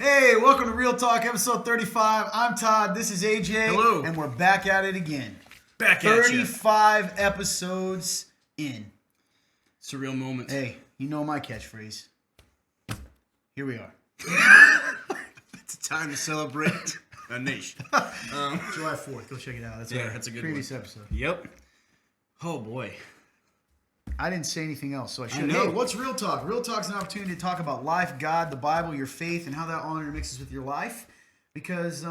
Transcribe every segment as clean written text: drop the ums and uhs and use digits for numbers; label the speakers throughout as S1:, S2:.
S1: Hey, welcome to Real Talk, episode 35. I'm Todd. This is AJ.
S2: Hello.
S1: And we're back at it again.
S2: Back at you.
S1: 35 episodes in.
S2: Surreal moment.
S1: Hey, you know my catchphrase. Here we are.
S2: It's time to celebrate a nation.
S1: July 4th. Go check it out. That's
S2: Yeah,
S1: our
S2: that's a good
S1: previous
S2: one.
S1: episode.
S2: Yep. Oh, boy.
S1: I didn't say anything else, so I should.
S2: know.
S1: Hey, what's Real Talk? Real Talk's an opportunity to talk about life, God, the Bible, your faith, and how that all intermixes with your life. Because,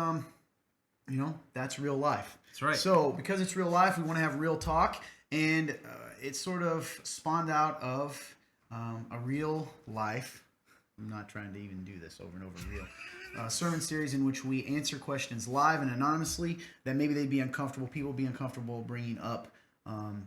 S1: that's real life.
S2: That's right.
S1: So, because it's real life, we want to have real talk. And it sort of spawned out of a real life. I'm not trying to even do this over and over. Real sermon series in which we answer questions live and anonymously that maybe they'd be uncomfortable. People would be uncomfortable bringing up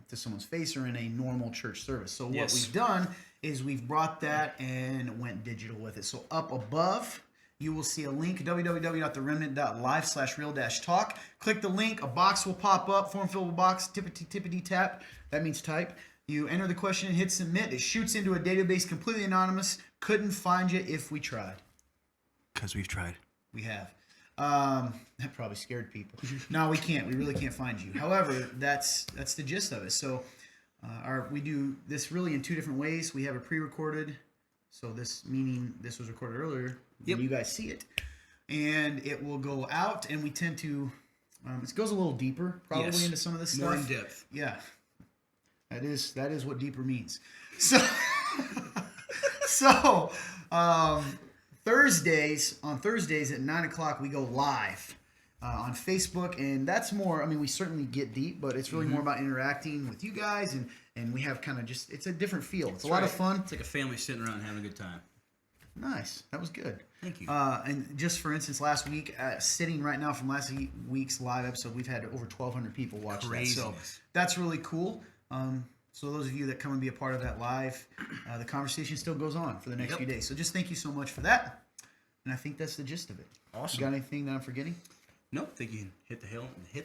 S1: to someone's face or in a normal church service. So what we've done is we've brought that and went digital with it. So up above, you will see a link, www.theremnant.live/real-talk. Click the link, a box will pop up, form fillable box, tippity tap, that means type. You enter the question and hit submit. It shoots into a database completely anonymous. Couldn't find you if we tried.
S2: Because we've tried.
S1: We have. That probably scared people. No, we can't. We really can't find you. However, that's the gist of it. So we do this really in two different ways. We have a pre-recorded, so this meaning this was recorded earlier.
S2: Yep.
S1: When you guys see it. And it will go out, and we tend to, it goes a little deeper probably into some of this
S2: More
S1: stuff.
S2: in depth.
S1: Yeah. That is what deeper means. So, Thursdays at 9 o'clock we go live on Facebook, and that's more. I mean, we certainly get deep, but it's really more about interacting with you guys, and we have kind of just it's a different feel. It's a lot of fun.
S2: It's like a family sitting around having a good time.
S1: Nice, that was good.
S2: Thank you.
S1: And just for instance, last week, sitting right now from last week's live episode, we've had over 1,200 people watch that. So that's really cool. So those of you that come and be a part of that live, the conversation still goes on for the next few days. So just thank you so much for that. And I think that's the gist of it.
S2: Awesome.
S1: You got anything that I'm forgetting?
S2: Nope. Think you can hit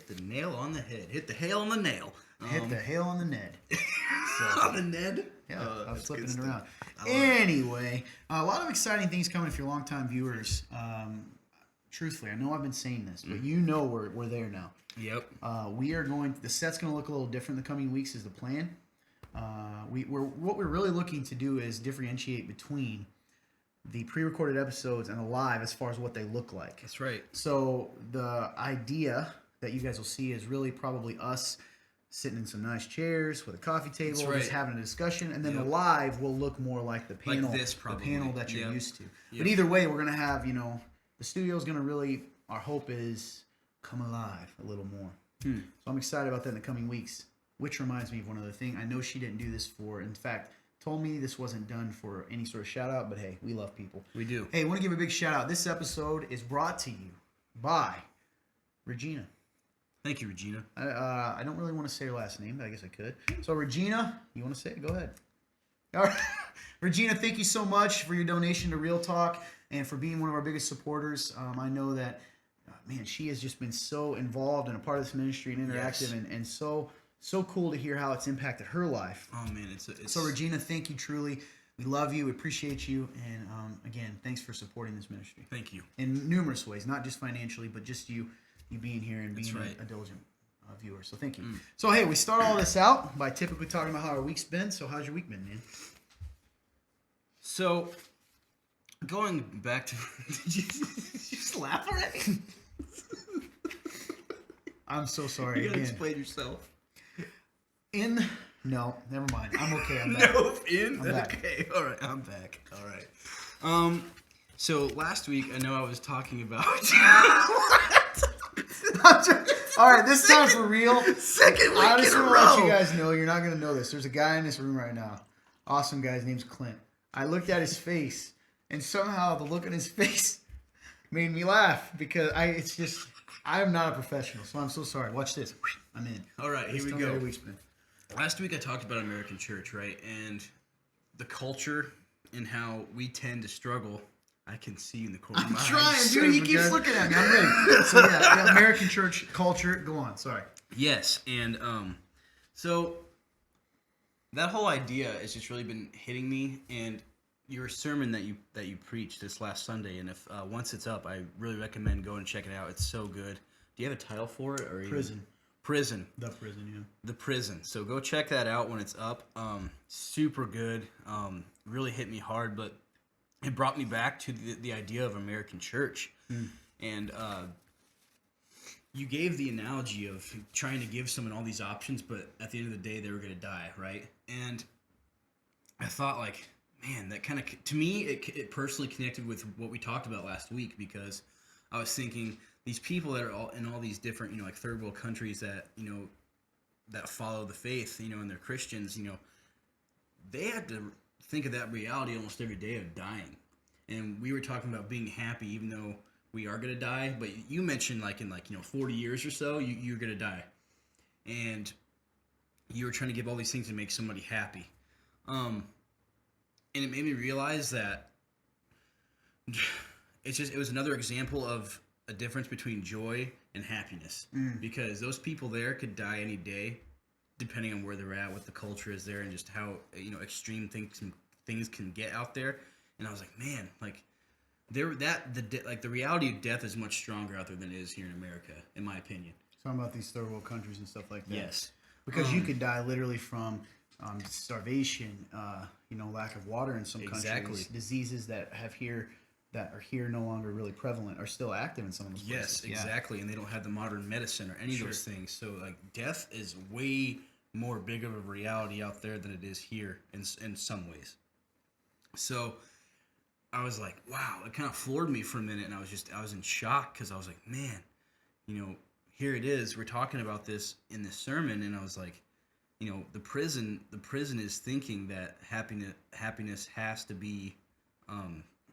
S2: the nail on the head. Hit the hail on the nail.
S1: Hit the hail on the Ned. So,
S2: on the Ned?
S1: yeah, I was flipping it around. Anyway, a lot of exciting things coming for your longtime viewers. Truthfully, I know I've been saying this, but you know we're there now.
S2: Yep.
S1: The set's going to look a little different the coming weeks is the plan. What we're really looking to do is differentiate between the pre-recorded episodes and the live as far as what they look like.
S2: That's right.
S1: So the idea that you guys will see is really probably us sitting in some nice chairs with a coffee table, just having a discussion, and then the live will look more like the panel,
S2: like this, probably.
S1: The panel that you're used to.
S2: Yep.
S1: But either way, we're going to have, the studio's going to really, our hope is come alive a little more. So I'm excited about that in the coming weeks. Which reminds me of one other thing. I know she didn't do this in fact, told me this wasn't done for any sort of shout out, but hey, we love people.
S2: We do.
S1: Hey, I want to give a big shout out. This episode is brought to you by Regina.
S2: Thank you, Regina.
S1: I don't really want to say her last name, but I guess I could. So Regina, you want to say it? Go ahead. All right. Regina, thank you so much for your donation to Real Talk and for being one of our biggest supporters. I know that, she has just been so involved and a part of this ministry and interactive and so cool to hear how it's impacted her life.
S2: Oh, man.
S1: So, Regina, thank you truly. We love you. We appreciate you. And, again, thanks for supporting this ministry.
S2: Thank you.
S1: In numerous ways, not just financially, but just you being here and being a diligent viewer. So, thank you. So, hey, we start all this out by typically talking about how our week's been. So, how's your week been, man?
S2: So, going back to... Did you just laugh already?
S1: I'm so sorry.
S2: You gotta explain yourself.
S1: No, never mind. I'm okay. I'm back. I'm back.
S2: Okay. All right. I'm back. All right. So last week I know I was talking about.
S1: All right, this time for real.
S2: Second week
S1: I just
S2: in a
S1: want to
S2: row.
S1: let you guys know you're not gonna know this. There's a guy in this room right now. Awesome guy. His name's Clint. I looked at his face, and somehow the look on his face made me laugh because I'm not a professional, so I'm so sorry. Watch this. I'm in.
S2: All right, here we
S1: Tell me
S2: go.
S1: how your week's been.
S2: Last week I talked about American church, right? And the culture and how we tend to struggle. I can see you in the corner of my
S1: I'm trying,
S2: eyes.
S1: dude. He keeps looking at me. I'm ready. So yeah, American church culture. Go on. Sorry.
S2: Yes, and so that whole idea has just really been hitting me, and your sermon that you preached this last Sunday, and if once it's up, I really recommend going and checking it out. It's so good. Do you have a title for it, or
S1: Prison.
S2: Prison?
S1: The prison, yeah.
S2: The Prison. So go check that out when it's up. Super good. Really hit me hard, but it brought me back to the idea of American church, and you gave the analogy of trying to give someone all these options, but at the end of the day, they were going to die, right? And I thought, like, man, that kind of, to me, it personally connected with what we talked about last week, because I was thinking these people that are all in all these different, you know, like third world countries that, you know, that follow the faith, you know, and they're Christians, you know, they have to think of that reality almost every day of dying. And we were talking about being happy, even though we are going to die. But you mentioned, like, in, like, you know, 40 years or so, you're going to die. And you were trying to give all these things to make somebody happy. And it made me realize that it was another example of a difference between joy and happiness. Because those people there could die any day, depending on where they're at, what the culture is there, and just how, you know, extreme things can get out there. And I was like, man, like, the reality of death is much stronger out there than it is here in America, in my opinion.
S1: Talking about these third world countries and stuff like that.
S2: Yes.
S1: Because you could die literally from starvation, you know, lack of water in some countries. Diseases that are here no longer really prevalent are still active in some of those places.
S2: Yes, exactly. And they don't have the modern medicine or any of those things. So, like, death is way more big of a reality out there than it is here in some ways. So I was like, wow, it kind of floored me for a minute, and I was in shock, because I was like, man, you know, here it is. We're talking about this in this sermon, and I was like, you know, the prison is thinking that happiness has to be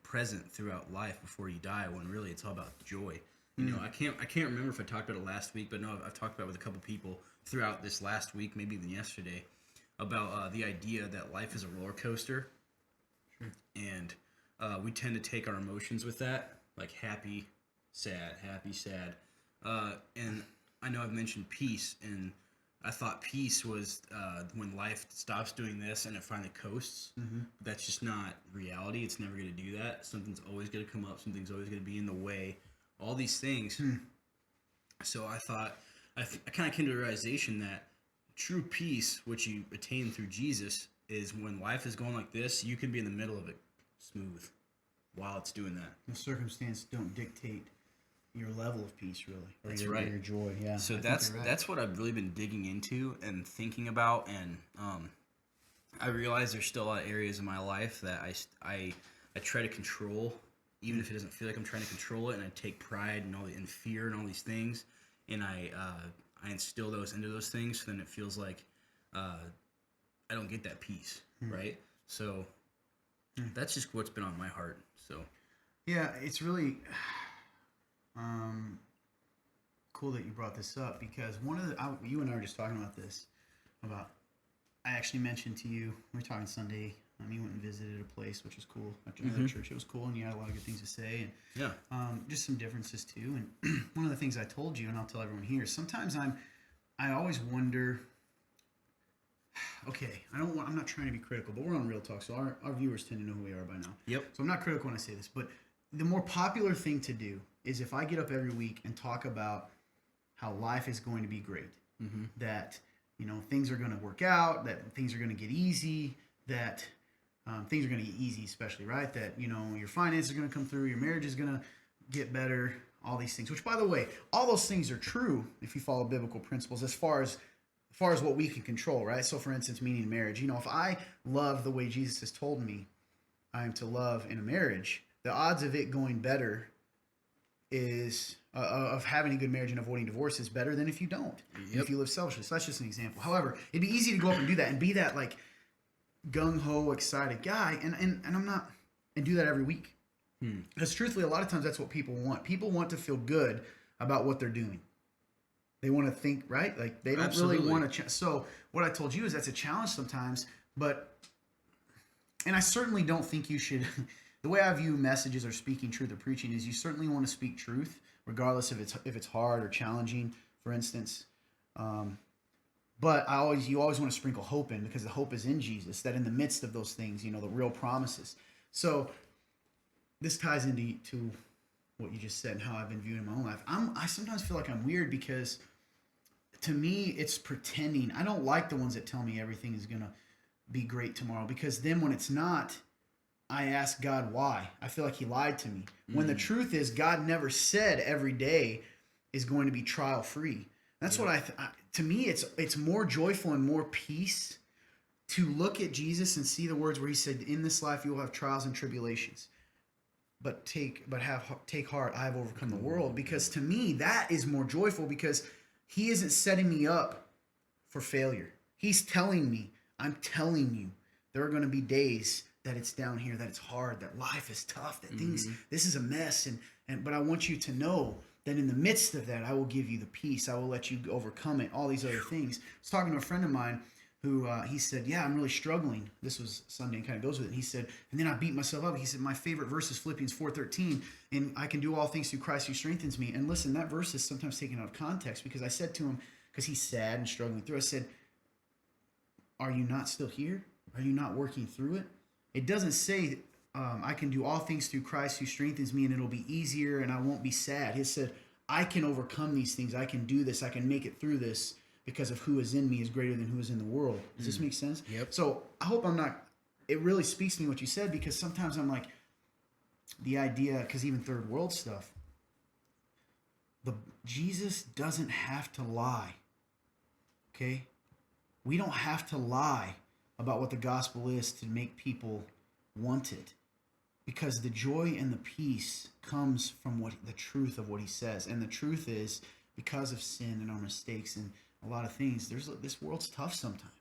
S2: present throughout life before you die, when really it's all about joy. You know, I can't remember if I talked about it last week, but no, I've talked about it with a couple people throughout this last week, maybe even yesterday, about the idea that life is a roller coaster. And we tend to take our emotions with that, like happy, sad, and I know I've mentioned peace, and I thought peace was when life stops doing this and it finally coasts. But that's just not reality. It's never going to do that. Something's always going to come up. Something's always going to be in the way. All these things. So I thought, I kind of came to the realization that true peace, which you attain through Jesus, is when life is going like this, you can be in the middle of it smooth while it's doing that.
S1: The circumstance don't dictate your level of peace, really. Or
S2: That's
S1: your,
S2: right.
S1: Your joy, yeah.
S2: So
S1: I think
S2: that's
S1: you're right.
S2: that's what I've really been digging into and thinking about, and I realize there's still a lot of areas in my life that I try to control, even if it doesn't feel like I'm trying to control it, and I take pride and fear and all these things, and I instill those into those things, so then it feels like I don't get that peace, right? So that's just what's been on my heart. So
S1: Yeah, it's really cool that you brought this up, because you and I were just talking about this. I actually mentioned to you, we were talking Sunday, you went and visited a place, which was cool. After another church, it was cool, and you had a lot of good things to say, and just some differences too. And one of the things I told you, and I'll tell everyone here, sometimes I always wonder. Okay, I'm not trying to be critical, but we're on Real Talk, so our viewers tend to know who we are by now.
S2: Yep.
S1: So I'm not critical when I say this, but the more popular thing to do is if I get up every week and talk about how life is going to be great, that, you know, things are going to work out, that things are going to get easy, that things are going to get easy, especially, right? That, you know, your finances are going to come through, your marriage is going to get better, all these things. Which, by the way, all those things are true if you follow biblical principles as far as what we can control, right? So, for instance, meaning marriage. You know, if I love the way Jesus has told me I am to love in a marriage, the odds of it going better is of having a good marriage and avoiding divorce is better than if you don't. If you live selfishly. So that's just an example. However, it'd be easy to go up and do that and be that like gung-ho, excited guy, and I'm not, and do that every week. Because truthfully, a lot of times that's what people want. People want to feel good about what they're doing. They want to think, right? Like they don't really want to. So what I told you is that's a challenge sometimes, and I certainly don't think you should. The way I view messages or speaking truth or preaching is you certainly want to speak truth, regardless if it's hard or challenging, for instance. But you always want to sprinkle hope in, because the hope is in Jesus, that in the midst of those things, you know, the real promises. So this ties into what you just said and how I've been viewed in my own life. I sometimes feel like I'm weird because to me it's pretending. I don't like the ones that tell me everything is gonna be great tomorrow, because then when it's not, I ask God why. I feel like he lied to me. When the truth is, God never said every day is going to be trial free. That's what to me, it's more joyful and more peace to look at Jesus and see the words where he said, in this life you will have trials and tribulations. But take heart, I have overcome the world. Because to me, that is more joyful, because he isn't setting me up for failure. He's telling me, I'm telling you, there are going to be days that it's down here, that it's hard, that life is tough, that things, this is a mess. But I want you to know that in the midst of that, I will give you the peace. I will let you overcome it, all these other things. I was talking to a friend of mine who he said, yeah, I'm really struggling. This was Sunday and kind of goes with it. And he said, and then I beat myself up. He said, my favorite verse is Philippians 4:13, and I can do all things through Christ who strengthens me. And listen, that verse is sometimes taken out of context, because I said to him, because he's sad and struggling through, I said, are you not still here? Are you not working through it? It doesn't say I can do all things through Christ who strengthens me and it'll be easier and I won't be sad. He said, I can overcome these things. I can do this. I can make it through this because of who is in me is greater than who is in the world. Does this make sense?
S2: Yep.
S1: So I hope I'm not, it really speaks to me what you said, because sometimes I'm like, the idea, because even third world stuff, Jesus doesn't have to lie. Okay? We don't have to lie about what the gospel is to make people want it, because the joy and the peace comes from the truth of what he says. And the truth is, because of sin and our mistakes and a lot of things, this world's tough sometimes.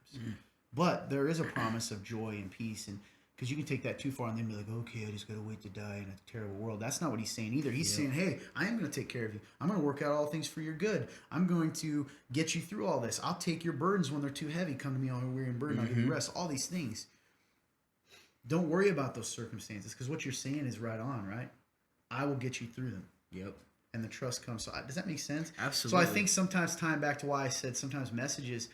S1: But there is a promise of joy and peace, and because you can take that too far and then be like, okay, I just got to wait to die in a terrible world. That's not what he's saying either. He's saying, hey, I am going to take care of you. I'm going to work out all things for your good. I'm going to get you through all this. I'll take your burdens when they're too heavy. Come to me all who are weary and burdened. I'll give you rest. All these things. Don't worry about those circumstances, because what you're saying is right on, right? I will get you through them.
S2: Yep.
S1: And the trust comes. So does that make sense?
S2: Absolutely.
S1: So I think sometimes, tying back to why I said sometimes messages,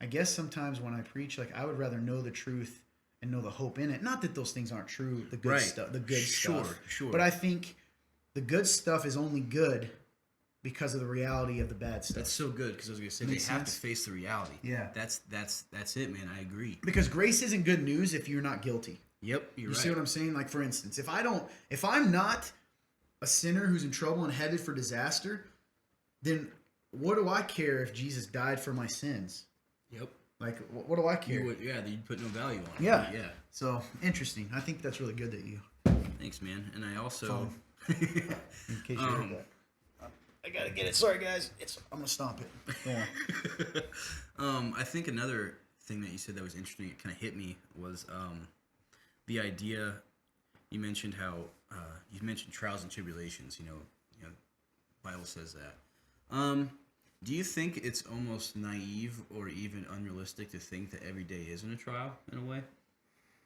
S1: I guess sometimes when I preach, like, I would rather know the truth and know the hope in it. Not that those things aren't true, the good stuff, Sure. But I think the good stuff is only good because of the reality of the bad stuff.
S2: That's so good, because I was going to say, they have to face the reality.
S1: Yeah.
S2: That's it, man. I agree.
S1: Because grace isn't good news if you're not guilty.
S2: Yep, you're
S1: You
S2: right.
S1: see what I'm saying? Like, for instance, if I'm not a sinner who's in trouble and headed for disaster, then what do I care if Jesus died for my sins?
S2: Yep.
S1: Like, what do I care?
S2: You'd put no value on it.
S1: Yeah.
S2: Yeah.
S1: So, interesting. I think that's really good that you...
S2: Thanks, man. And I also...
S1: In case you heard that. I gotta get it. Sorry, guys. I'm gonna stomp it. Go on.
S2: I think another thing that you said that was interesting, it kind of hit me, was the idea, you mentioned how, you mentioned trials and tribulations, you know, Bible says that. Do you think it's almost naive or even unrealistic to think that every day isn't a trial in a way?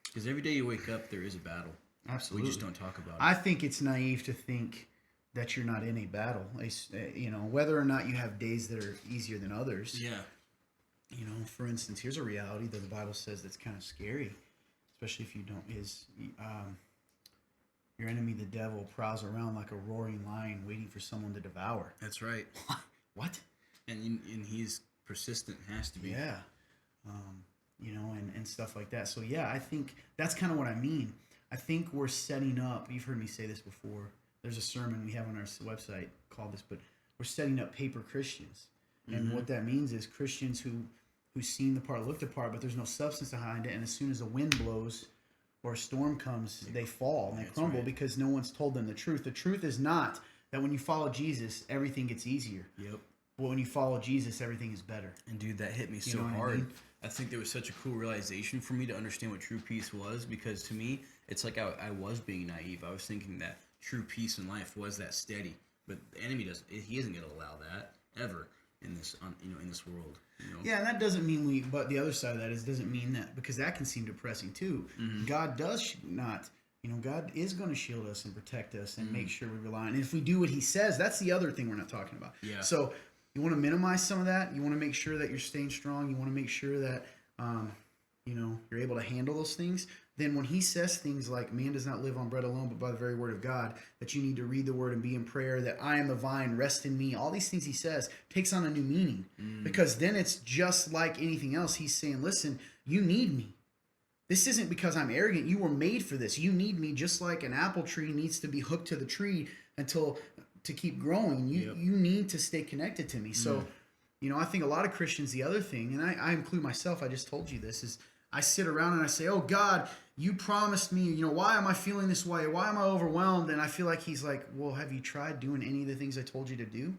S2: Because every day you wake up, there is a battle.
S1: Absolutely.
S2: We just don't talk about it.
S1: I think it's naive to think that you're not in a battle. You know, whether or not you have days that are easier than others.
S2: Yeah.
S1: You know, for instance, here's a reality that the Bible says that's kind of scary, especially if you don't. Your enemy, the devil, prowls around like a roaring lion, waiting for someone to devour.
S2: That's right.
S1: What?
S2: And he's persistent, has to be.
S1: Yeah. You know, and stuff like that. So yeah, I think that's kind of what I mean. I think we're setting up. You've heard me say this before. There's a sermon we have on our website called this, but we're setting up paper Christians. And what that means is Christians who seem the part, look the part, but there's no substance behind it. And as soon as a wind blows or a storm comes, they fall and they crumble because no one's told them the truth. The truth is not that when you follow Jesus, everything gets easier.
S2: Yep.
S1: But when you follow Jesus, everything is better.
S2: And dude, that hit me
S1: You
S2: so
S1: know what I
S2: hard.
S1: mean?
S2: I think there was such a cool realization for me to understand what true peace was, because to me, it's like I was being naive. I was thinking that true peace in life was that steady, but the enemy he isn't going to allow that ever in this in this world. You know?
S1: Yeah, and that doesn't mean but the other side of that is doesn't mean that, because that can seem depressing too. God does not, God is going to shield us and protect us and make sure we rely on. And if we do what he says, that's the other thing we're not talking about.
S2: Yeah.
S1: So you want to minimize some of that. You want to make sure that you're staying strong. You want to make sure that you're able to handle those things, then when he says things like, man does not live on bread alone, but by the very word of God, that you need to read the word and be in prayer, that I am the vine, rest in me, all these things he says takes on a new meaning. Because then it's just like anything else. He's saying, listen, you need me. This isn't because I'm arrogant. You were made for this. You need me just like an apple tree needs to be hooked to the tree to keep growing. You need to stay connected to me. So, I think a lot of Christians, the other thing, and I include myself, I just told you this, is I sit around and I say, oh God, you promised me, why am I feeling this way? Why am I overwhelmed? And I feel like he's like, well, have you tried doing any of the things I told you to do?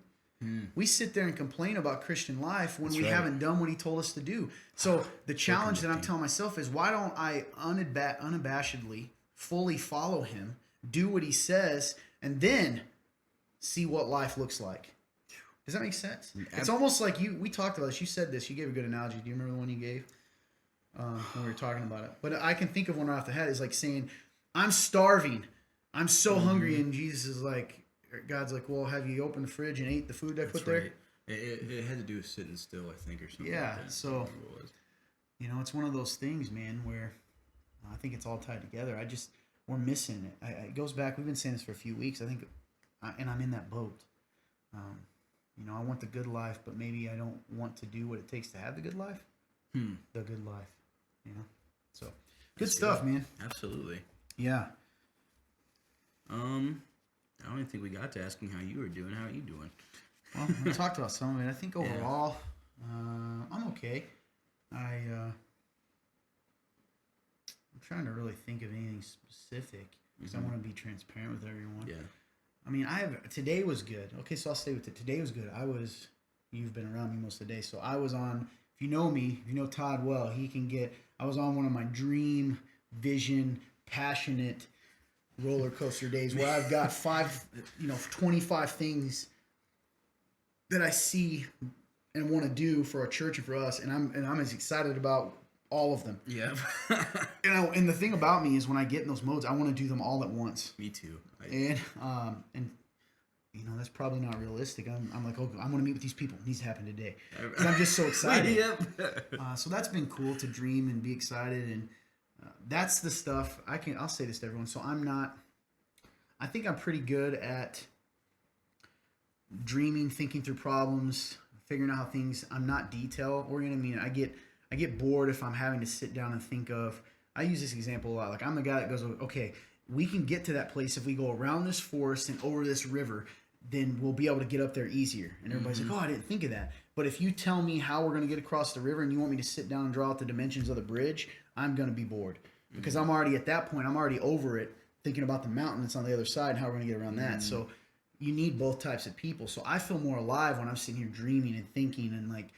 S1: We sit there and complain about Christian life when haven't done what he told us to do. So the challenge that I'm telling myself is, why don't I unabashedly, fully follow him, do what he says, and then see what life looks like? Does that make sense? It's almost like we talked about this. You said this. You gave a good analogy. Do you remember the one you gave when we were talking about it? But I can think of one right off the head. It's like saying, I'm starving. I'm so hungry. And Jesus is like, God's like, well, have you opened the fridge and ate the food I put there?
S2: It had to do with sitting still, I think, or something.
S1: Yeah,
S2: like that.
S1: so, it's one of those things, man, where I think it's all tied together. We're missing it. It goes back, we've been saying this for a few weeks, I think, and I'm in that boat. I want the good life, but maybe I don't want to do what it takes to have the good life. The good life, So, good stuff, man.
S2: Absolutely.
S1: Yeah.
S2: I don't even think we got to asking how you were doing. How are you doing?
S1: Well, we talked about some of it. I think overall, I'm okay. I'm trying to really think of anything specific because I want to be transparent with everyone.
S2: Yeah.
S1: I mean, today was good. Okay, so I'll stay with it. Today was good. You've been around me most of the day, so I was on. If you know me, if you know Todd well, I was on one of my dream, vision, passionate roller coaster days where I've got 25 things that I see and want to do for our church and for us, and I'm as excited about all of them.
S2: Yeah.
S1: And the thing about me is when I get in those modes, I want to do them all at once.
S2: Me too.
S1: And that's probably not realistic. I'm like, oh, I want to meet with these people. It needs to happen today. And I'm just so excited.
S2: Yep.
S1: So that's been cool to dream and be excited, and that's the stuff I'll say this to everyone. So I think I'm pretty good at dreaming, thinking through problems, figuring out how things. I'm not detail oriented. I mean, I get bored if I'm having to sit down and think of. I use this example a lot. Like, I'm the guy that goes, okay, we can get to that place if we go around this forest and over this river. Then we'll be able to get up there easier. And everybody's like, oh, I didn't think of that. But if you tell me how we're going to get across the river and you want me to sit down and draw out the dimensions of the bridge, I'm going to be bored. Because I'm already at that point, I'm already over it, thinking about the mountain that's on the other side and how we're going to get around that. So you need both types of people. So I feel more alive when I'm sitting here dreaming and thinking and like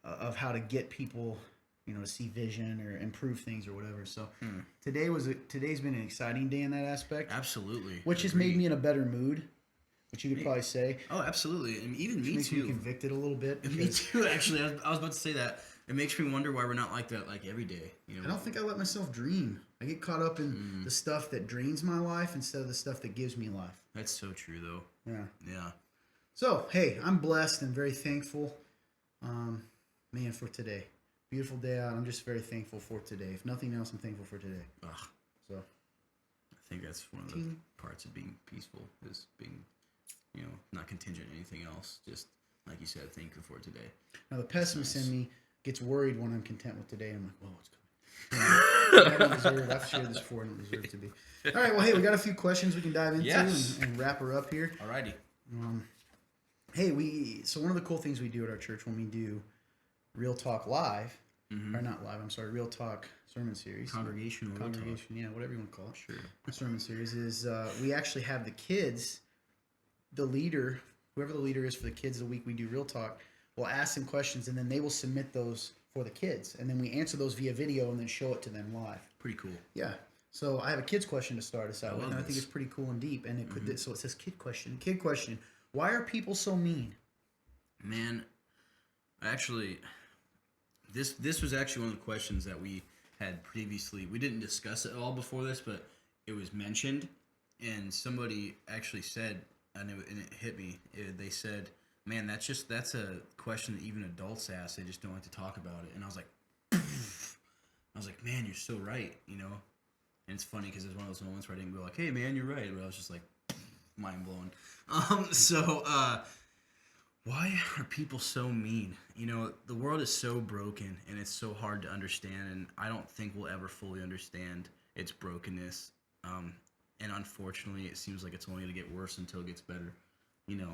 S1: of how to get people, to see vision or improve things or whatever. So today's been an exciting day in that aspect.
S2: Absolutely.
S1: Which has made me in a better mood. Which you could probably say.
S2: Oh, absolutely. And even me
S1: makes
S2: too.
S1: Me convicted a little bit.
S2: Me too, actually. I was about to say that. It makes me wonder why we're not like that every day.
S1: I don't think I let myself dream. I get caught up in the stuff that drains my life instead of the stuff that gives me life.
S2: That's so true, though.
S1: Yeah.
S2: Yeah.
S1: So, hey, I'm blessed and very thankful, for today. Beautiful day out. I'm just very thankful for today. If nothing else, I'm thankful for today.
S2: Ugh.
S1: So,
S2: I think that's one of the parts of being peaceful is being, not contingent on anything else. Just like you said, thankful for today.
S1: Now, the pessimist in me gets worried when I'm content with today. I'm like, whoa, what's coming? I don't deserve. I've shared this before. I don't deserve to be. All right. Well, hey, we got a few questions we can dive into and wrap her up here.
S2: Alrighty.
S1: So one of the cool things we do at our church when we do Real Talk Live, or not live, I'm sorry, Real Talk Sermon Series.
S2: Congregation,
S1: yeah, whatever you want to call it.
S2: Sure.
S1: Sermon series is we actually have the kids, the leader, whoever the leader is for the kids the week we do Real Talk, will ask them questions and then they will submit those for the kids. And then we answer those via video and then show it to them live.
S2: Pretty cool.
S1: Yeah. So I have a kid's question to start us out with, and I think it's pretty cool and deep. And so it says kid question. Kid question. Why are people so mean?
S2: Man, actually, this was actually one of the questions that we had previously. We didn't discuss it all before this, but it was mentioned, and somebody actually said, and it hit me. They said, "Man, that's a question that even adults ask. They just don't like to talk about it." And I was like, I was like, man, you're so right, you know? And it's funny because there's one of those moments where I didn't go like, hey, man, you're right. But I was just like, mind blown. Why are people so mean? You know, the world is so broken and it's so hard to understand. And I don't think we'll ever fully understand its brokenness. And unfortunately, it seems like it's only going to get worse until it gets better, you know?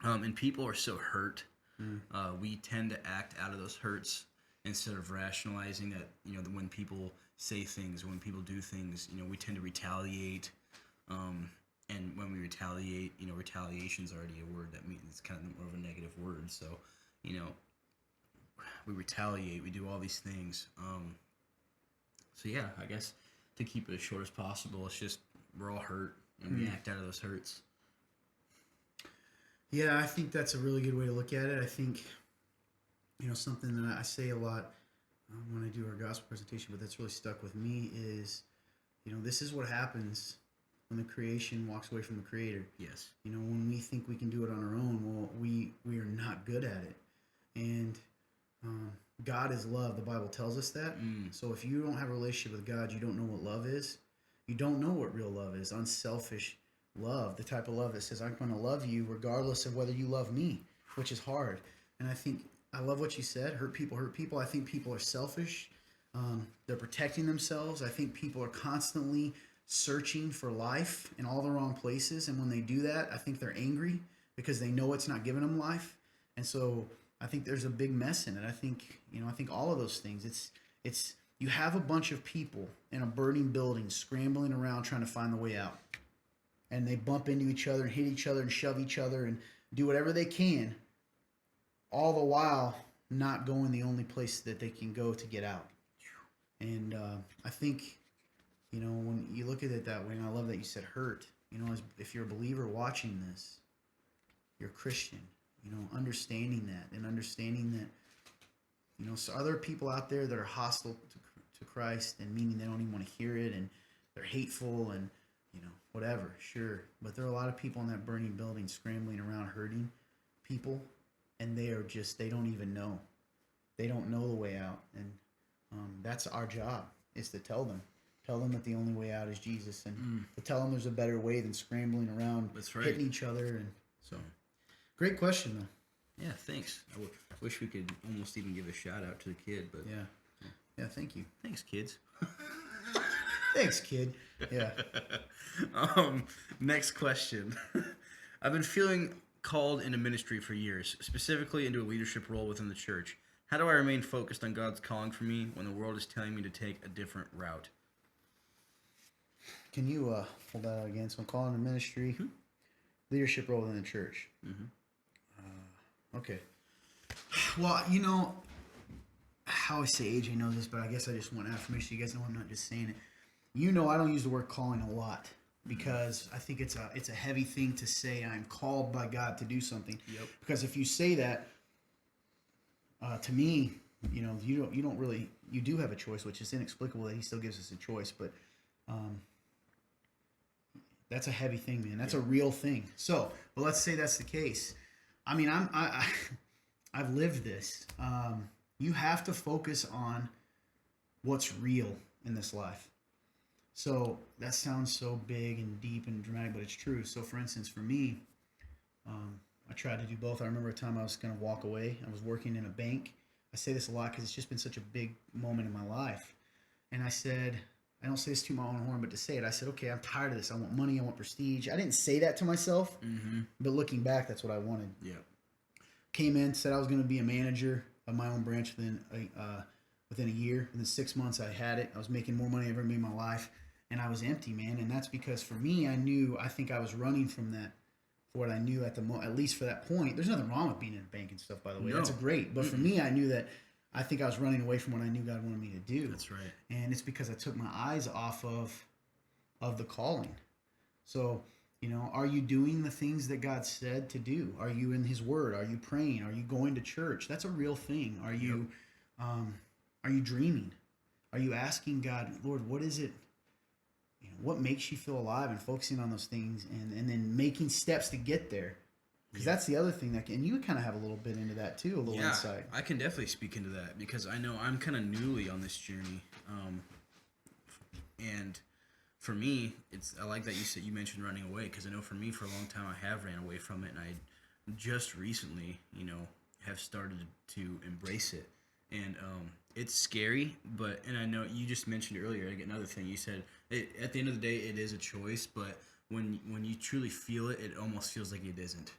S2: And people are so hurt. We tend to act out of those hurts instead of rationalizing that, you know, when people say things, when people do things, you know, we tend to retaliate. And when we retaliate, you know, retaliation is already a word that means it's kind of more of a negative word. So, you know, we retaliate, we do all these things. So yeah, I guess to keep it as short as possible, it's just we're all hurt and we act out of those hurts.
S1: Yeah, I think that's a really good way to look at it. I think, you know, something that I say a lot when I do our gospel presentation, but that's really stuck with me is, you know, this is what happens when the creation walks away from the creator.
S2: Yes.
S1: You know, when we think we can do it on our own, well, we are not good at it. And God is love. The Bible tells us that. So if you don't have a relationship with God, you don't know what love is. You don't know what real love is. Unselfish love, the type of love that says, I'm going to love you regardless of whether you love me, which is hard. And I think, I love what you said, hurt people hurt people. I think people are selfish. They're protecting themselves. I think people are constantly searching for life in all the wrong places. And when they do that, I think they're angry because they know it's not giving them life. And so I think there's a big mess in it. I think, you know, I think all of those things, it's, you have a bunch of people in a burning building scrambling around trying to find the way out. And they bump into each other and hit each other and shove each other and do whatever they can, all the while not going the only place that they can go to get out. And I think, you know, when you look at it that way, and I love that you said hurt, you know, if you're a believer watching this, you're a Christian, you know, understanding that and understanding that, you know, so are there people out there that are hostile to Christ and meaning they don't even want to hear it and they're hateful and, you know, whatever, sure. But there are a lot of people in that burning building scrambling around hurting people, and they are just, they don't even know. They don't know the way out. And that's our job, is to tell them. Tell them that the only way out is Jesus, and to tell them there's a better way than scrambling around, hitting each other. And so, great question, though.
S2: Yeah, thanks. I wish we could almost even give a shout out to the kid, but
S1: yeah, thank you.
S2: Thanks, kids.
S1: Thanks, kid. Yeah.
S2: Next question. I've been feeling called into ministry for years, specifically into a leadership role within the church. How do I remain focused on God's calling for me when the world is telling me to take a different route?
S1: Can you hold that out again? So I'm calling to ministry, leadership role within the church. Okay. Well, you know, how I say AJ knows this, but I guess I just want affirmation. You guys know I'm not just saying it. You know, I don't use the word calling a lot because I think it's a heavy thing to say I'm called by God to do something.
S2: Yep.
S1: Because if you say that, to me, you know, you don't really, you do have a choice, which is inexplicable that He still gives us a choice, but that's a heavy thing, man. That's a real thing. So, but let's say that's the case. I mean, I've lived this. You have to focus on what's real in this life. So that sounds so big and deep and dramatic, but it's true. So for instance, for me, I tried to do both. I remember a time I was going to walk away. I was working in a bank. I say this a lot because it's just been such a big moment in my life. And I said, I don't say this to my own horn, but to say it, I said, okay, I'm tired of this. I want money. I want prestige. I didn't say that to myself, but looking back, that's what I wanted.
S2: Yeah.
S1: Came in, said I was going to be a manager of my own branch within a year. Within 6 months, I had it. I was making more money than I ever made in my life. And I was empty, man. And that's because for me, I think I was running from that for what I knew at least for that point. There's nothing wrong with being in a bank and stuff, by the way. No. That's great. But for me, I knew that I think I was running away from what I knew God wanted me to do.
S2: That's right. And
S1: it's because I took my eyes off of the calling. So, you know, are you doing the things that God said to do? Are you in His Word? Are you praying? Are you going to church? That's a real thing. Are you dreaming? Are you asking God, Lord, what is it? You know, what makes you feel alive, and focusing on those things, and then making steps to get there. Because that's the other thing that can, and you kind of have a little bit into that too, a little
S2: Yeah,
S1: insight.
S2: I can definitely speak into that because I know I'm kind of newly on this journey, and for me, I like that you mentioned running away because I know for me for a long time I have ran away from it, and I just recently, have started to embrace it, and it's scary, and I know you just mentioned earlier. Another thing you said, at the end of the day, it is a choice, but when you truly feel it, it almost feels like it isn't.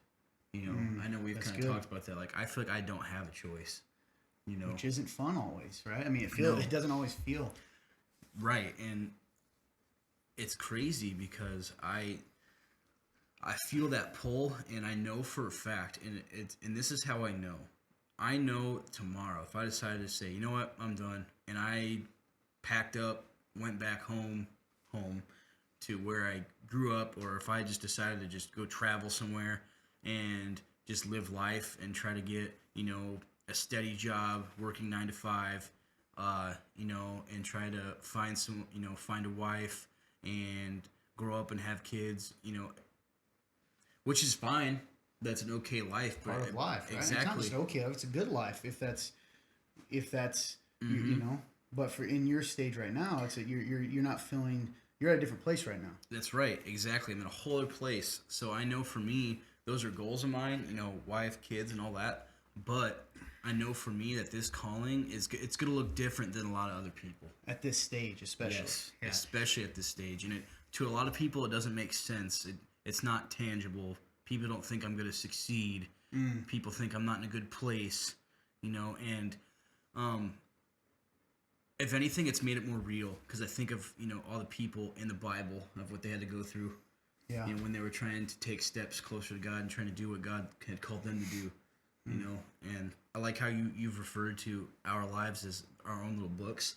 S2: I know we've kind of talked about that. Like, I feel like I don't have a choice.
S1: Which isn't fun always, right? I mean,
S2: No.
S1: it doesn't always feel
S2: right, and it's crazy because I feel that pull, and I know for a fact, and this is how I know. I know tomorrow if I decided to say, you know what, I'm done, and I packed up, went back home to where I grew up, or if I just decided to just go travel somewhere and just live life and try to get, a steady job, working 9 to 5, and try to find a wife and grow up and have kids, which is fine. That's an okay life, but
S1: part of life, right?
S2: Exactly.
S1: It's not just okay. It's a good life if that's But for in your stage right now, you're not feeling. You're at a different place right now.
S2: That's right. Exactly. I'm in a whole other place. So I know for me, those are goals of mine. Wife, kids, and all that. But I know for me that this calling it's going to look different than a lot of other people
S1: At this stage, especially.
S2: Yes, yeah. Especially at this stage, and to a lot of people, it doesn't make sense. It's not tangible. People don't think I'm going to succeed. People think I'm not in a good place, and if anything, it's made it more real because I think of all the people in the Bible of what they had to go through.
S1: Yeah.
S2: When they were trying to take steps closer to God and trying to do what God had called them to do. And I like how you've referred to our lives as our own little books.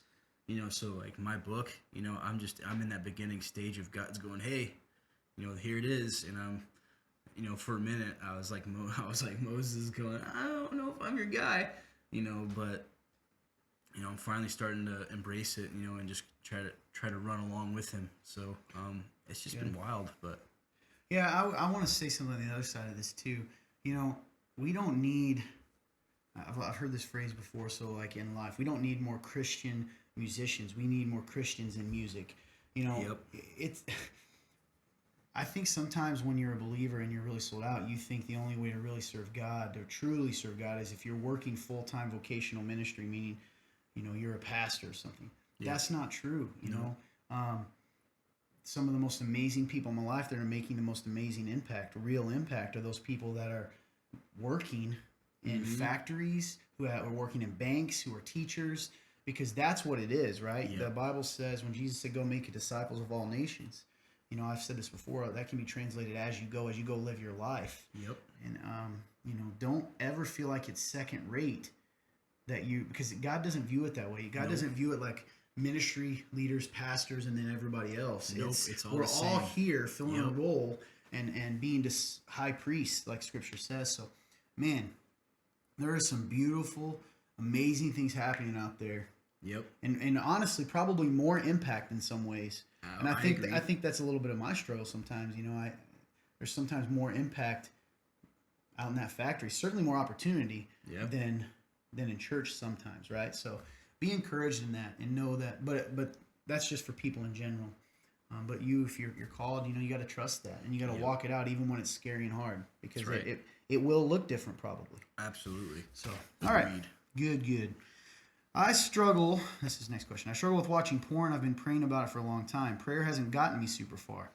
S2: So like my book, I'm in that beginning stage of God's going, hey, here it is, and I'm, for a minute I was like Moses going, I don't know if I'm your guy, but I'm finally starting to embrace it, and just try to run along with him. So it's just been wild, but
S1: yeah, I want to say something on the other side of this too. We don't need. I've heard this phrase before. So like in life, we don't need more Christian musicians. We need more Christians in music.
S2: Yep.
S1: It's. I think sometimes when you're a believer and you're really sold out, you think the only way to really serve God, or truly serve God, is if you're working full-time vocational ministry, meaning, you're a pastor or something. Yeah. That's not true. Some of the most amazing people in my life that are making the most amazing impact, real impact, are those people that are working in factories, who are working in banks, who are teachers, because that's what it is, right? Yep. The Bible says when Jesus said, go make disciples of all nations, I've said this before, that can be translated as you go live your life.
S2: Yep.
S1: And, don't ever feel like it's second rate because God doesn't view it that way. God doesn't view it like ministry leaders, pastors, and then everybody else.
S2: Nope,
S1: we're all here filling a role and being this high priest, like Scripture says. So, man, there are some beautiful, amazing things happening out there.
S2: Yep.
S1: And honestly, probably more impact in some ways. And I think that's a little bit of my struggle sometimes. There's sometimes more impact out in that factory. Certainly more opportunity than in church sometimes, right? So be encouraged in that and know that. But that's just for people in general. But if you're called, you got to trust that, and you got to walk it out even when it's scary and hard, because it will look different probably.
S2: Absolutely.
S1: So all right, good. I struggle. This is the next question. I struggle with watching porn. I've been praying about it for a long time. Prayer hasn't gotten me super far.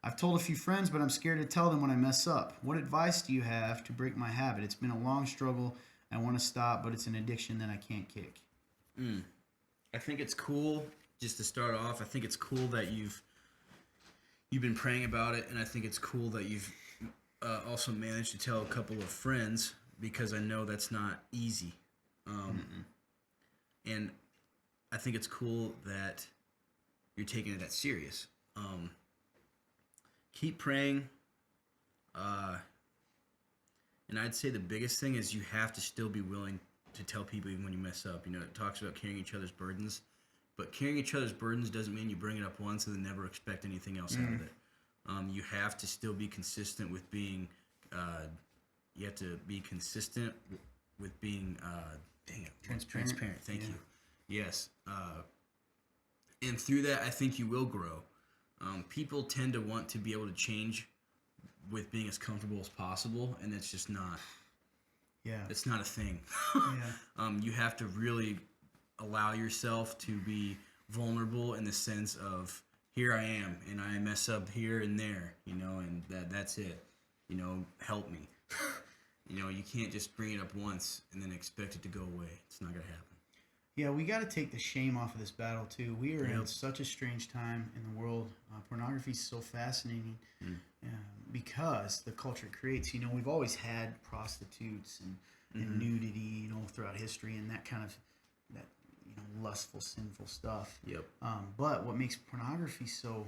S1: I've told a few friends, but I'm scared to tell them when I mess up. What advice do you have to break my habit? It's been a long struggle. I want to stop, but it's an addiction that I can't kick.
S2: I think it's cool, just to start off, I think it's cool that you've been praying about it, and I think it's cool that you've also managed to tell a couple of friends, because I know that's not easy. And I think it's cool that you're taking it that serious. Keep praying. And I'd say the biggest thing is you have to still be willing to tell people even when you mess up. It talks about carrying each other's burdens. But carrying each other's burdens doesn't mean you bring it up once and then never expect anything else out of it. You have to still be consistent with being you have to be consistent with being transparent. Thank you. Yes. And through that, I think you will grow. People tend to want to be able to change with being as comfortable as possible, and it's just not.
S1: Yeah.
S2: It's not a thing.
S1: Yeah.
S2: You have to really allow yourself to be vulnerable in the sense of, here I am, and I mess up here and there, and that's it. Help me. You can't just bring it up once and then expect it to go away. It's not going to happen.
S1: Yeah, we got to take the shame off of this battle, too. We are in such a strange time in the world. Pornography is so fascinating because the culture it creates. We've always had prostitutes and nudity, throughout history, and that kind of that lustful, sinful stuff.
S2: Yep.
S1: But what makes pornography so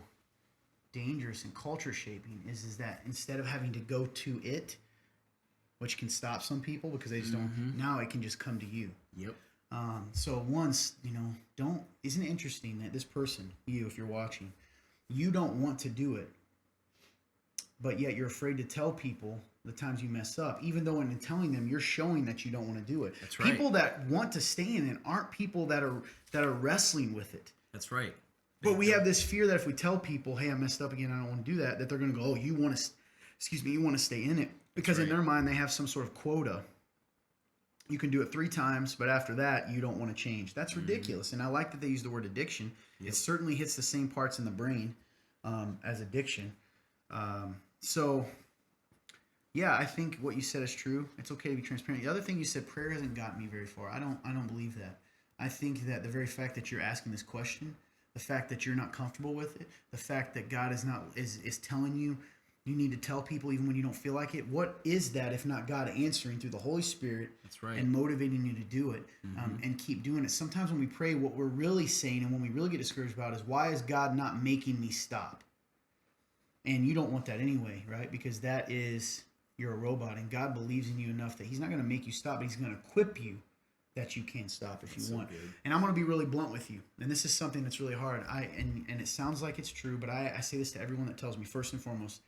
S1: dangerous and culture shaping is that instead of having to go to it, which can stop some people because they just don't, now it can just come to you.
S2: Yep.
S1: So once, isn't it interesting that this person, you, if you're watching, you don't want to do it, but yet you're afraid to tell people the times you mess up, even though in telling them, you're showing that you don't want to do it.
S2: That's right.
S1: People that want to stay in it aren't people that are wrestling with it.
S2: That's right.
S1: But we have this fear that if we tell people, hey, I messed up again, I don't want to do that, that they're going to go, oh, you want to stay in it. Because in their mind, they have some sort of quota. You can do it 3 times, but after that, you don't want to change. That's ridiculous. And I like that they use the word addiction. Yep. It certainly hits the same parts in the brain as addiction. So, yeah, I think what you said is true. It's okay to be transparent. The other thing you said, prayer hasn't gotten me very far. I don't believe that. I think that the very fact that you're asking this question, the fact that you're not comfortable with it, the fact that God is telling you, you need to tell people even when you don't feel like it. What is that if not God answering through the Holy Spirit?
S2: That's right.
S1: And motivating you to do it and keep doing it? Sometimes when we pray, what we're really saying and when we really get discouraged about is, why is God not making me stop? And you don't want that anyway, right? Because that is, you're a robot, and God believes in you enough that he's not going to make you stop, but he's going to equip you that you can stop if you want.
S2: Good.
S1: And I'm going to be really blunt with you. And this is something that's really hard. And it sounds like it's true, but I say this to everyone that tells me, first and foremost,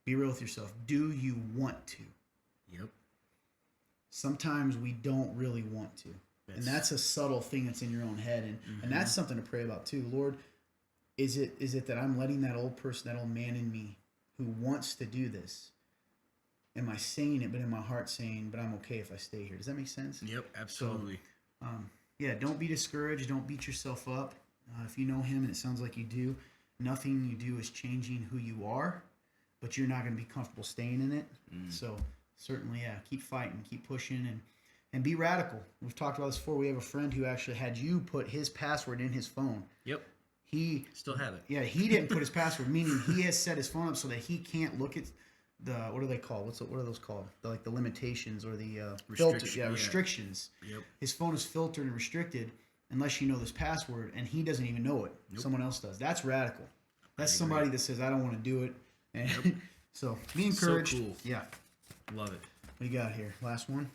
S1: be real with yourself. Do you want to?
S2: Yep.
S1: Sometimes we don't really want to. And that's a subtle thing that's in your own head. And that's something to pray about too. Lord, is it that I'm letting that old person, that old man in me who wants to do this, am I saying it, but in my heart saying, but I'm okay if I stay here? Does that make sense?
S2: Yep, absolutely.
S1: So, yeah, don't be discouraged. Don't beat yourself up. If you know him, and it sounds like you do, nothing you do is changing who you are, but you're not going to be comfortable staying in it. So certainly, yeah, keep fighting, keep pushing, and be radical. We've talked about this before. We have a friend who actually had you put his password in his phone.
S2: Yep.
S1: He
S2: still have it.
S1: Yeah, he didn't put his password, meaning he has set his phone up so that he can't look at the, what are they called? What are those called? The limitations or the filters. Yeah, restrictions.
S2: Yep. His
S1: phone is filtered and restricted unless you know this password, and he doesn't even know it. Nope. Someone else does. That's radical. That's somebody that says, I don't want to do it. And so be encouraged.
S2: So cool.
S1: Yeah.
S2: Love it.
S1: What do you got here? Last one?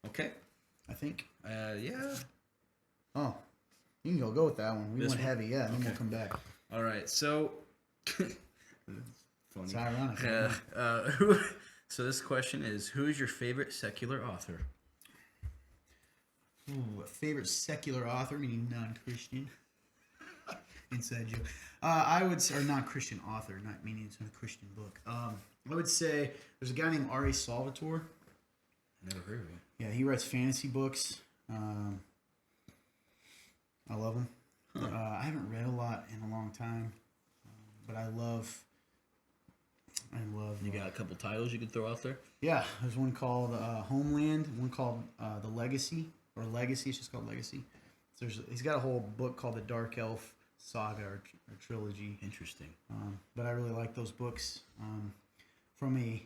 S2: Okay.
S1: I think.
S2: Yeah.
S1: Oh, you can go with that one. We went heavy, yeah, and then we'll come back.
S2: All right. So, funny.
S1: It's ironic.
S2: So this question is, who is your favorite secular author?
S1: Ooh, a favorite secular author, meaning non-Christian. Inside joke. I would say, or non-Christian author, not meaning it's a Christian book. I would say there's a guy named R.A. Salvatore.
S2: Never heard of him.
S1: Yeah, he writes fantasy books. I love him. Huh. I haven't read a lot in a long time, but I love.
S2: You got a couple titles you could throw out there?
S1: Yeah, there's one called Homeland, one called The Legacy, or Legacy. It's just called Legacy. He's got a whole book called The Dark Elf Saga or trilogy.
S2: Interesting.
S1: But I really like those books. From a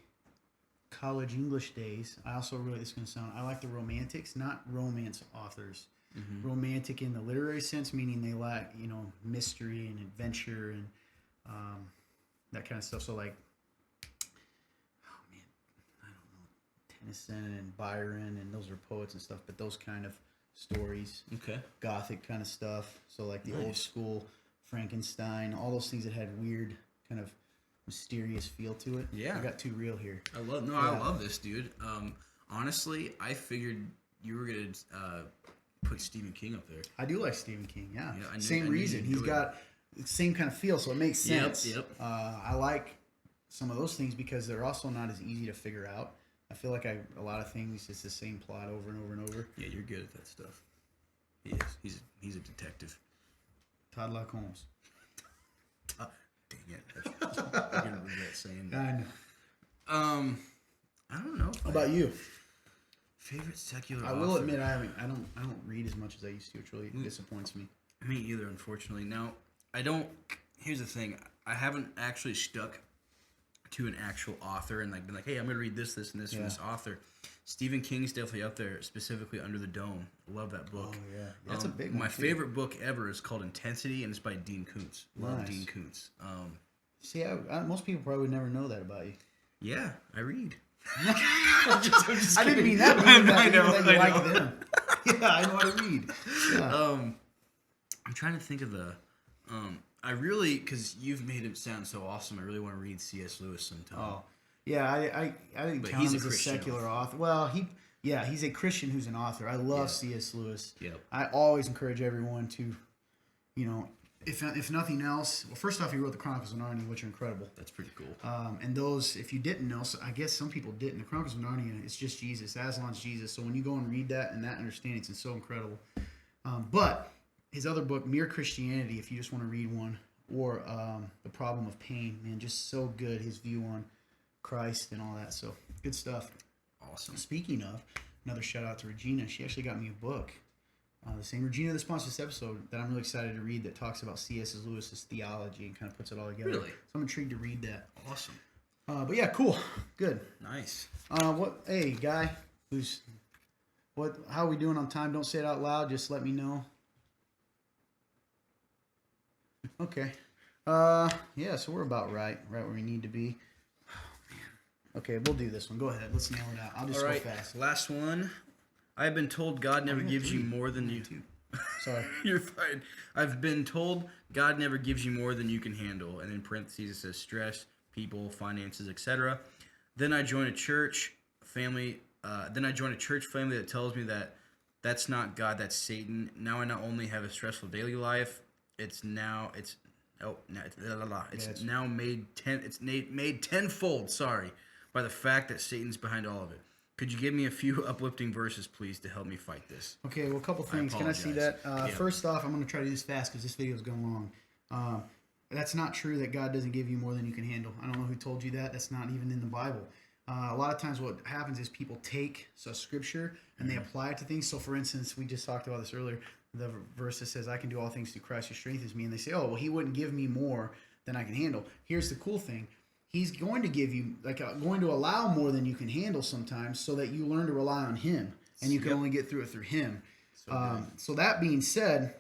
S1: college English days, I also really, this is going to sound, I like the romantics, not romance authors. Mm-hmm. Romantic in the literary sense, meaning they lack, mystery and adventure and that kind of stuff. So like, I don't know, Tennyson and Byron, and those are poets and stuff, but those kind of stories.
S2: Okay.
S1: Gothic kind of stuff. So like the old school Frankenstein, all those things that had weird kind of mysterious feel to it.
S2: Yeah.
S1: I got too real here.
S2: I love this, dude. Honestly, I figured you were gonna put Stephen King up there.
S1: I do like Stephen King. Yeah,
S2: I
S1: same
S2: knew
S1: reason.
S2: you'd
S1: He's
S2: do it.
S1: got the same kind of feel, so it makes sense.
S2: Yep.
S1: I like some of those things because they're also not as easy to figure out. I feel like a lot of things it's the same plot over and over and over.
S2: Yeah, you're good at that stuff. He is. He's a detective.
S1: Todd Lock Holmes.
S2: Dang it! I'm gonna regret saying that.
S1: I know.
S2: I don't know.
S1: How about you?
S2: Favorite secular?
S1: I will
S2: author?
S1: admit I don't read as much as I used to, which really disappoints me.
S2: Me either, unfortunately. Now, I don't. Here's the thing: I haven't actually stuck to an actual author and like been like, hey, I'm gonna read this, and this from this author. Stephen King's definitely up there, specifically Under the Dome. Love that book.
S1: Oh yeah, that's a big one.
S2: My
S1: too.
S2: favorite book ever is called Intensity, and it's by Dean Koontz. Love
S1: Nice.
S2: Dean Koontz.
S1: See, most people probably never know that about you.
S2: Yeah, I read.
S1: I didn't mean that. I know. That you like them. Yeah, I know how to read. Yeah.
S2: I'm trying to think of the. I really, because you've made him sound so awesome. I really want to read C.S. Lewis sometime.
S1: Oh, yeah. I didn't
S2: But
S1: count
S2: he's
S1: him
S2: a
S1: as a
S2: Christian
S1: secular author. Well, he's a Christian who's an author. I love C.S. Lewis.
S2: Yep.
S1: I always encourage everyone to, if nothing else, well, first off, he wrote the Chronicles of Narnia, which are incredible.
S2: That's pretty cool.
S1: And those, if you didn't know, so I guess some people didn't. The Chronicles of Narnia, it's just Jesus. Aslan's Jesus. So when you go and read that and that understanding, it's so incredible. But his other book, Mere Christianity, if you just want to read one, or The Problem of Pain, man, just so good. His view on Christ and all that. So good stuff.
S2: Awesome.
S1: Speaking of, another shout out to Regina. She actually got me a book. The same Regina that sponsors this episode that I'm really excited to read that talks about C.S. Lewis's theology and kind of puts it all together.
S2: Really?
S1: So I'm intrigued to read that.
S2: Awesome.
S1: But yeah, cool. Good.
S2: Nice.
S1: Hey, guy, how are we doing on time? Don't say it out loud. Just let me know. Okay. Yeah, so we're about right where we need to be. Okay, we'll do this one. Go ahead. Let's nail it out. I'll just
S2: All
S1: go
S2: right.
S1: fast.
S2: Last one. I've been told God never gives you more than you.
S1: Sorry.
S2: You're fine. I've been told God never gives you more than you can handle. And in parentheses it says stress, people, finances, etc. Then I join a church family. That tells me that that's not God, that's Satan. Now I not only have a stressful daily life, it's now made tenfold. Sorry, by the fact that Satan's behind all of it. Could you give me a few uplifting verses, please, to help me fight this?
S1: Okay, well, a couple things. Can I see that? First off, I'm going to try to do this fast because this video is going long. That's not true that God doesn't give you more than you can handle. I don't know who told you that. That's not even in the Bible. A lot of times what happens is people take a scripture and they apply it to things. So, for instance, we just talked about this earlier. The verse that says, I can do all things through Christ who strengthens me. And they say, oh, well, he wouldn't give me more than I can handle. Here's the cool thing. He's going to give you, going to allow more than you can handle sometimes so that you learn to rely on him. And you can only get through it through him. So that being said,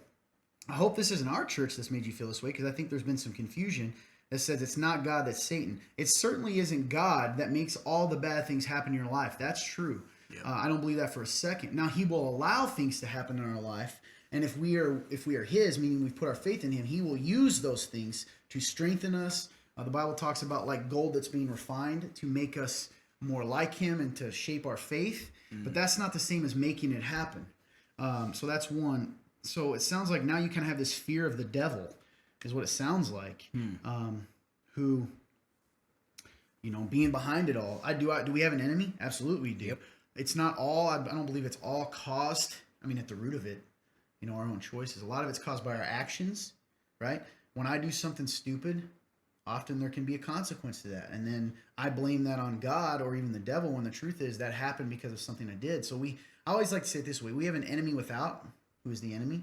S1: I hope this isn't our church that's made you feel this way, because I think there's been some confusion that says it's not God, that's Satan. It certainly isn't God that makes all the bad things happen in your life. That's true. Yep. I don't believe that for a second. Now, he will allow things to happen in our life. And if we are his, meaning we've put our faith in him, he will use those things to strengthen us. The Bible talks about like gold that's being refined to make us more like him and to shape our faith. But that's not the same as making it happen. So that's one. So it sounds like now you kind of have this fear of the devil is what it sounds like. Who, being behind it all. Do we have an enemy? Absolutely we do. Yep. It's not all, I don't believe it's all caused, at the root of it, our own choices. A lot of it's caused by our actions, right? When I do something stupid, often there can be a consequence to that. And then I blame that on God or even the devil when the truth is that happened because of something I did. So I always like to say it this way. We have an enemy without, who is the enemy.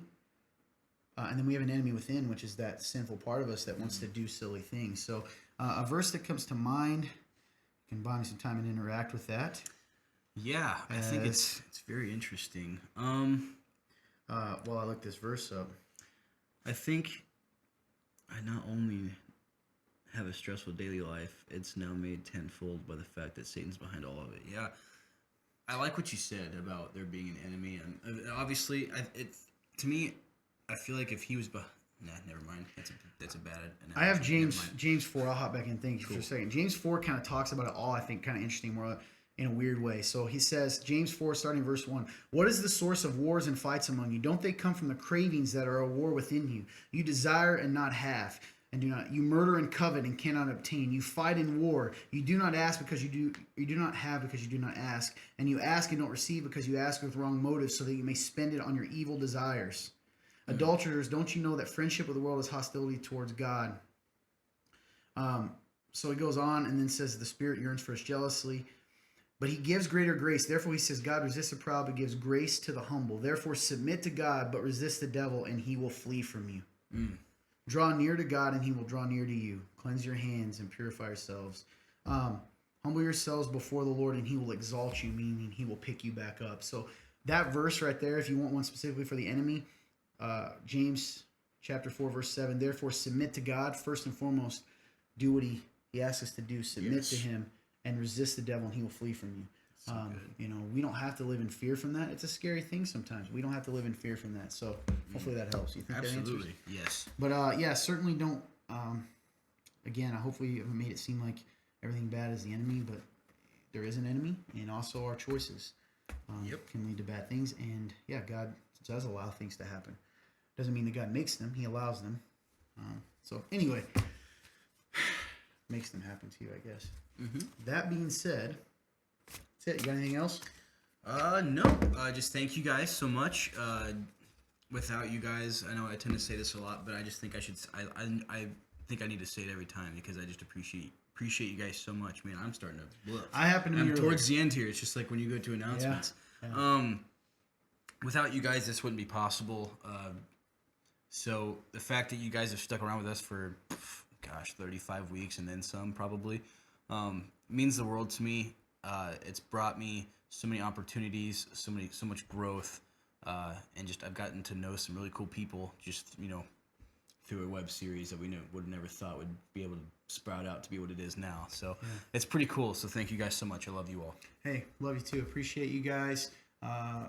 S1: And then we have an enemy within, which is that sinful part of us that wants to do silly things. So a verse that comes to mind, you can buy me some time and interact with that.
S2: Yeah, I think it's very interesting.
S1: While I look this verse up.
S2: I think I not only have a stressful daily life, it's now made tenfold by the fact that Satan's behind all of it. Yeah, I like what you said about there being an enemy, and obviously, to me, I feel like if he was Nah, never mind. That's a bad analogy.
S1: I have
S2: Never
S1: James
S2: mind.
S1: James 4. I'll hop back in. Thank you for a second. James 4 kind of talks about it all. I think kind of interesting, more in a weird way. So he says, James 4, starting verse 1. What is the source of wars and fights among you? Don't they come from the cravings that are at war within you? You desire and not have, and do not. You murder and covet and cannot obtain. You fight in war. You do not ask because you do not have because you do not ask. And you ask and don't receive because you ask with wrong motives, so that you may spend it on your evil desires. Adulterers, don't you know that friendship with the world is hostility towards God? So he goes on and then says the Spirit yearns for us jealously, but he gives greater grace. Therefore he says, God resists the proud but gives grace to the humble. Therefore submit to God but resist the devil and he will flee from you. Draw near to God and he will draw near to you. Cleanse your hands and purify yourselves. Humble yourselves before the Lord and he will exalt you, meaning he will pick you back up. So that verse right there, if you want one specifically for the enemy, James chapter 4 verse 7, therefore submit to God first and foremost. Do what he asks us to do. Submit to him and resist the devil and he will flee from you. You know, we don't have to live in fear from that. It's a scary thing sometimes. We don't have to live in fear from that. So hopefully that helps. You think
S2: Absolutely.
S1: that answers?
S2: Yes.
S1: But yeah, certainly don't. Again, hopefully you haven't made it seem like everything bad is the enemy, but there is an enemy, and also our choices can lead to bad things. And yeah, God does allow things to happen. Doesn't mean that God makes them; He allows them. So anyway, makes them happen to you, I guess. That being said, that's it. You got anything else?
S2: No. Just thank you guys so much. Without you guys, I know I tend to say this a lot, but I just think I should. I think I need to say it every time because I just appreciate you guys so much. Man, I'm starting to. Look.
S1: I happen to be
S2: towards the end here. It's just like when you go to announcements.
S1: Yeah.
S2: Without you guys, this wouldn't be possible. So the fact that you guys have stuck around with us for, 35 weeks and then some probably, means the world to me. It's brought me so many opportunities, so much growth, and just I've gotten to know some really cool people. Just through a web series that we would never thought would be able to sprout out to be what it is now. So it's pretty cool. So thank you guys so much. I love you all.
S1: Hey, love you too. Appreciate you guys.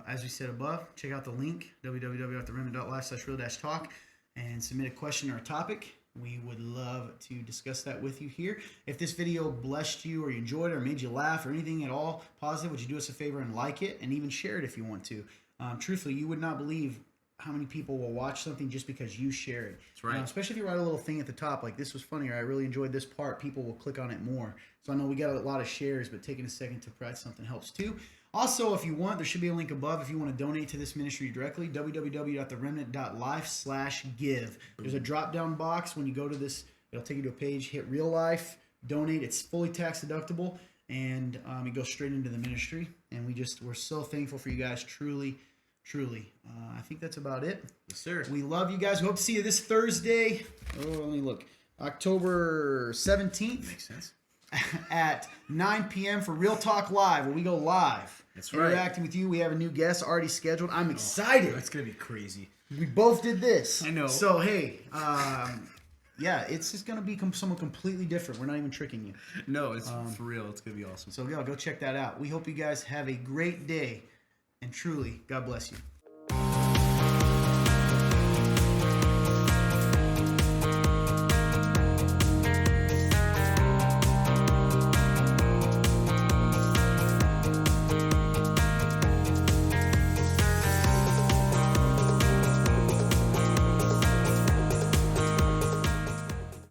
S1: As we said above, check out the link, www.theremnant.life/real-talk, and submit a question or a topic. We would love to discuss that with you here. If this video blessed you or you enjoyed it or made you laugh or anything at all positive, would you do us a favor and like it and even share it if you want to? Truthfully, you would not believe how many people will watch something just because you share it.
S2: That's right.
S1: Especially if you write a little thing at the top like this was funny or I really enjoyed this part, people will click on it more. So I know we got a lot of shares, but taking a second to provide something helps too. Also, if you want, there should be a link above if you want to donate to this ministry directly, www.theremnant.life/give. There's a drop-down box. When you go to this, it'll take you to a page, hit Real Life, donate. It's fully tax deductible, and it goes straight into the ministry. And we're so thankful for you guys, truly. I think that's about it.
S2: Yes, sir.
S1: We love you guys. We hope to see you this Thursday. Oh, let me look. October 17th.
S2: Makes sense.
S1: At 9 p.m. for Real Talk Live, where we go live.
S2: That's right.
S1: Interacting with you. We have a new guest already scheduled. I'm excited.
S2: That's going to be crazy.
S1: We both did this.
S2: I know.
S1: So, hey, yeah, it's just going to be someone completely different. We're not even tricking you.
S2: No, it's for real. It's going to be awesome.
S1: So, yeah, go check that out. We hope you guys have a great day. And truly, God bless you.